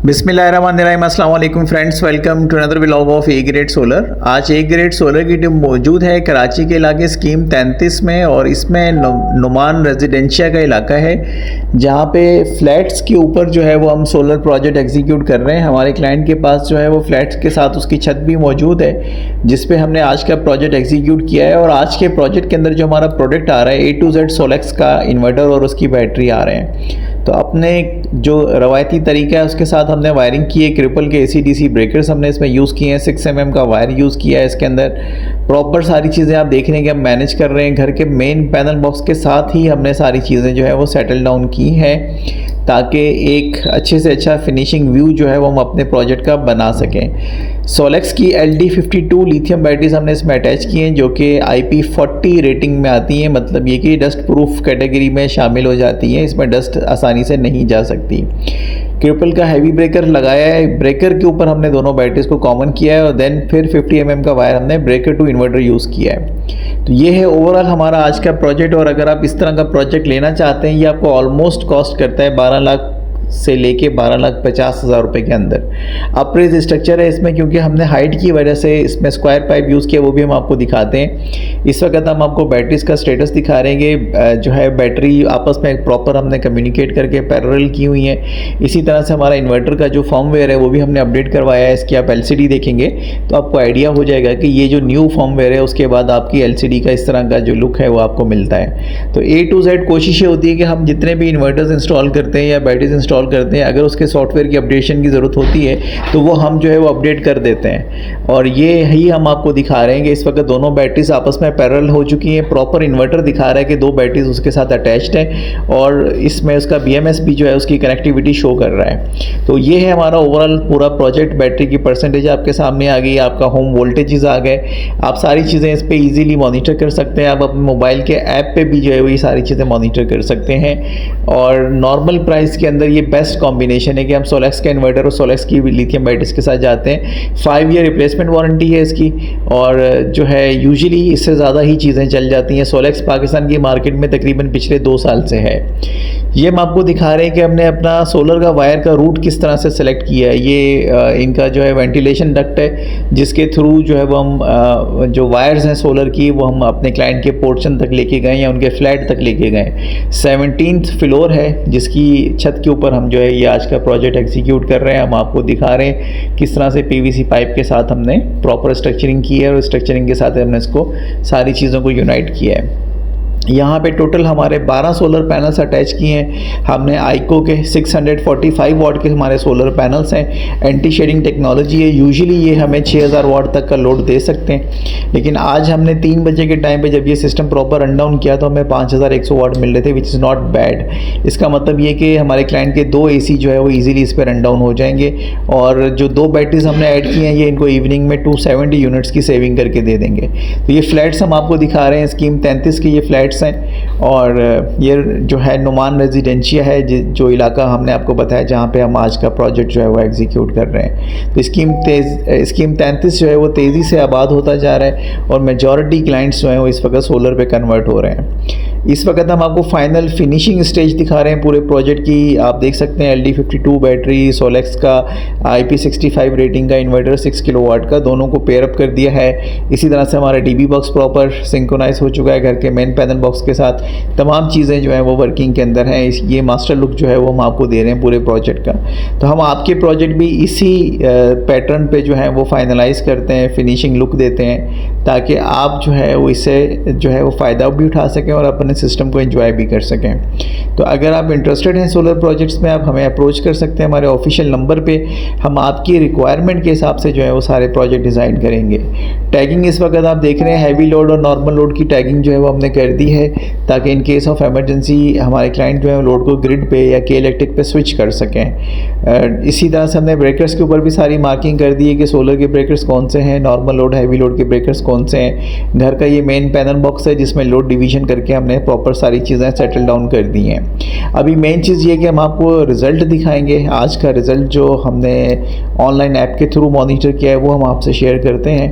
बिस्मिल्लाहिर्रहमानिर्रहीम, अस्सलाम वालेकुम friends, welcome to another vlog of A grade solar. आज ए ग्रेड सोलर की टीम मौजूद है कराची के इलाके स्कीम 33 में, और इसमें नुमान रेजिडेंशिया का इलाका है जहां पे फ्लैट्स के ऊपर जो है वो हम सोलर प्रोजेक्ट एग्जीक्यूट कर रहे हैं। हमारे क्लाइंट के पास जो है वो फ्लैट्स के साथ उसकी छत भी मौजूद है जिस पे हमने आज का प्रोजेक्ट एग्जीक्यूट किया है। और आज के प्रोजेक्ट के अंदर जो हमारा प्रोडक्ट आ रहा है A to Z सोलेक्स का इन्वर्टर और उसकी बैटरी आ रहे हैं। तो अपने जो रवायती तरीका है उसके साथ हमने वायरिंग की है। क्रिपल के AC/DC ब्रेकर्स हमने इसमें यूज़ किए हैं, 6 mm का वायर यूज़ किया है इसके अंदर। प्रॉपर सारी चीज़ें आप देख रहे हैं कि हम मैनेज कर रहे हैं। घर के मेन पैनल बॉक्स के साथ ही हमने सारी चीज़ें जो है वो सेटल डाउन की हैं ताकि एक अच्छे से अच्छा फिनिशिंग व्यू जो है वो हम अपने प्रोजेक्ट का बना सकें। सोलेक्स की LD52 लिथियम बैटरीज हमने इसमें अटैच की हैं जो कि IP40 रेटिंग में आती हैं, मतलब ये कि डस्ट प्रूफ कैटेगरी में शामिल हो जाती हैं, इसमें डस्ट आसानी से नहीं जा सकती। क्रिपल का हैवी ब्रेकर लगाया है, ब्रेकर के ऊपर हमने दोनों बैटरीज को कॉमन किया है और देन फिर 50 mm का वायर हमने ब्रेकर टू इन्वर्टर यूज़ किया है। तो ये है ओवरऑल हमारा आज का प्रोजेक्ट। और अगर आप इस तरह का प्रोजेक्ट लेना चाहते हैं, ये आपको ऑलमोस्ट कॉस्ट करता है 12 लाख से लेके 12,50,000 रुपये के अंदर। अप्रेज स्ट्रक्चर है इसमें, क्योंकि हमने हाइट की वजह से इसमें स्क्वायर पाइप यूज़ किया, वो भी हम आपको दिखाते हैं। इस वक्त हम आपको बैटरीज का स्टेटस दिखा रहे हैं कि जो है बैटरी आपस में प्रॉपर हमने कम्युनिकेट करके पैरेलल की हुई हैं। इसी तरह से हमारा इन्वर्टर का जो फर्मवेयर है वो भी हमने अपडेट करवाया है। इसकी आप LCD देखेंगे तो आपको आइडिया हो जाएगा कि ये जो न्यू फर्मवेयर है उसके बाद आपकी LCD का इस तरह का जो लुक है वो आपको मिलता है। तो A to Z कोशिश ये होती है कि हम जितने भी इन्वर्टर्स इंस्टॉल करते हैं या बैटरीज इंस्टॉल करते हैं, अगर उसके सॉफ्टवेयर की अपडेशन की ज़रूरत होती है तो वो हम जो है वो अपडेट कर देते हैं। और ये ही हम आपको दिखा रहे हैं कि इस वक्त दोनों बैटरीज आपस में पैरेलल हो चुकी हैं। प्रॉपर इन्वर्टर दिखा रहा है कि 2 बैटरीज उसके साथ अटैच्ड है और इसमें उसका BMS भी जो है उसकी कनेक्टिविटी शो कर रहा है। तो ये है हमारा ओवरऑल पूरा प्रोजेक्ट। बैटरी की परसेंटेज आपके सामने आ गई, आपका होम वोल्टेजेस आ गए, आप सारी चीज़ें इस पर ईजिली मॉनिटर कर सकते हैं। आप अपने मोबाइल के ऐप पे भी जो है वो ये सारी चीज़ें मॉनिटर कर सकते हैं। और नॉर्मल प्राइस के अंदर ये बेस्ट कॉम्बिनेशन है कि हम सोलेक्स का इन्वर्टर और सोलेक्स की लिथियम बैटरीज के साथ जाते हैं। 5 ईयर रिप्लेसमेंट वारंटी है इसकी, और जो है यूजुअली इससे ज़्यादा ही चीज़ें चल जाती हैं। सोलेक्स पाकिस्तान की मार्केट में तकरीबन पिछले 2 साल से है। ये हम आपको दिखा रहे हैं कि हमने अपना सोलर का वायर का रूट किस तरह से सेलेक्ट किया है। ये इनका जो है वेंटिलेशन डक्ट है जिसके थ्रू जो है वो हम जो वायर्स हैं सोलर की वो हम अपने क्लाइंट के पोर्शन तक लेके गए या उनके फ्लैट तक लेके गए। 17th फ्लोर है जिसकी छत के ऊपर हम जो है ये आज का प्रोजेक्ट एग्जीक्यूट कर रहे हैं। हम आपको दिखा रहे हैं किस तरह से PVC पाइप के साथ हमने प्रॉपर स्ट्रक्चरिंग की है और स्ट्रक्चरिंग के साथ हमने इसको सारी चीज़ों को यूनाइट किया है। यहाँ पे टोटल हमारे 12 सोलर पैनल्स अटैच किए हैं हमने। आइको के 645 वाट के हमारे सोलर पैनल्स हैं। एंटी शेडिंग टेक्नोलॉजी है। यूजुअली ये हमें 6000 वाट तक का लोड दे सकते हैं, लेकिन आज हमने 3 बजे के टाइम पे जब ये सिस्टम प्रॉपर रन डाउन किया तो हमें 5100 वाट मिल रहे थे, विच इज़ नॉट बैड। इसका मतलब ये कि हमारे क्लाइंट के 2 AC जो है वो ईजिली इस पर रन डाउन हो जाएंगे। और जो 2 बैटरीज हमने ऐड की हैं ये इनको इवनिंग में 270 यूनिट्स की सेविंग करके दे देंगे। तो ये फ्लैट्स हम आपको दिखा रहे हैं स्कीम 33 के, ये फ्लैट्स हैं। और ये जो है नुमान रेजिडेंशिया है जो इलाका हमने आपको बताया जहाँ पे हम आज का प्रोजेक्ट जो है वो एग्जीक्यूट कर रहे हैं। तो स्कीम 33 जो है वो तेज़ी से आबाद होता जा रहा है और मेजॉरिटी क्लाइंट्स जो हैं वो इस वक्त सोलर पे कन्वर्ट हो रहे हैं। इस वक्त हम आपको फाइनल फिनिशिंग स्टेज दिखा रहे हैं पूरे प्रोजेक्ट की। आप देख सकते हैं LD52 बैटरी, सोलेक्स का IP65 रेटिंग का इन्वर्टर 6 किलोवाट का, दोनों को पेयर अप कर दिया है। इसी तरह से हमारा DB बॉक्स प्रॉपर सिंक्रोनाइज हो चुका है घर के मेन पैनल बॉक्स के साथ। तमाम चीज़ें जो हैं वो वर्किंग के अंदर हैं। ये मास्टर लुक जो है वो हम आपको दे रहे हैं पूरे प्रोजेक्ट का। तो हम आपके प्रोजेक्ट भी इसी पैटर्न पे जो है वो फाइनलाइज करते हैं, फिनिशिंग लुक देते हैं, ताकि आप जो है वो इससे जो है वो फ़ायदा भी उठा सकें और अपने सिस्टम को एंजॉय भी कर सकें। तो अगर आप इंटरेस्टेड हैं सोलर प्रोजेक्ट्स में, आप हमें अप्रोच कर सकते हैं हमारे ऑफिशियल नंबर पे। हम आपकी रिक्वायरमेंट के हिसाब से जो है वो सारे प्रोजेक्ट डिज़ाइन करेंगे। टैगिंग इस वक्त आप देख रहे हैं हैवी लोड और नॉर्मल लोड की टैगिंग जो है वो हमने कर दी है ताकि इन केस ऑफ एमरजेंसी हमारे क्लाइंट जो है लोड को ग्रिड पे या के इलेक्ट्रिक पे स्विच कर सकें। इसी तरह से हमने ब्रेकर्स के ऊपर भी सारी मार्किंग कर दी है कि सोलर के ब्रेकर्स कौन से हैं, नॉर्मल लोड हैवी लोड के ब्रेकर्स कौन से हैं। घर का ये मेन पैनल बॉक्स है जिसमें लोड डिवीजन करके हमने प्रॉपर सारी चीज़ें सेटल डाउन कर दी हैं। अभी मेन चीज़ ये कि हम आपको रिज़ल्ट दिखाएंगे। आज का रिज़ल्ट जो हमने ऑनलाइन ऐप के थ्रू मॉनिटर किया है वो हम आपसे शेयर करते हैं।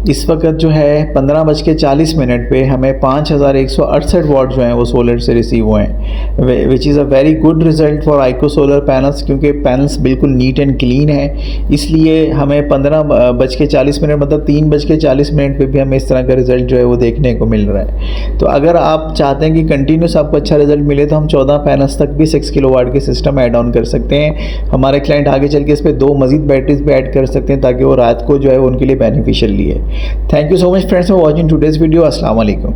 इस वक्त जो है 15:40 पे हमें 5168 वाट जो हैं वो सोलर से रिसीव हुए हैं, which is a very good result for आइको solar panels, क्योंकि पैनल्स बिल्कुल नीट एंड क्लीन है। इसलिए हमें 15:40 मतलब 3:40 पे भी हमें इस तरह का रिज़ल्ट जो है वो देखने को मिल रहा है। तो अगर आप चाहते हैं कि कंटिन्यूस आपको अच्छा रिज़ल्ट मिले तो हम 14 पैनल्स तक भी 6 किलोवाट के सिस्टम ऐड ऑन कर सकते हैं। हमारे क्लाइंट आगे चल के इस पर 2 मज़ीद बैटरीज भी ऐड कर सकते हैं ताकि वो रात को जो है उनके लिए बेनिफिशियल है। Thank you so much friends for watching today's video. अस्सलाम वालेकुम।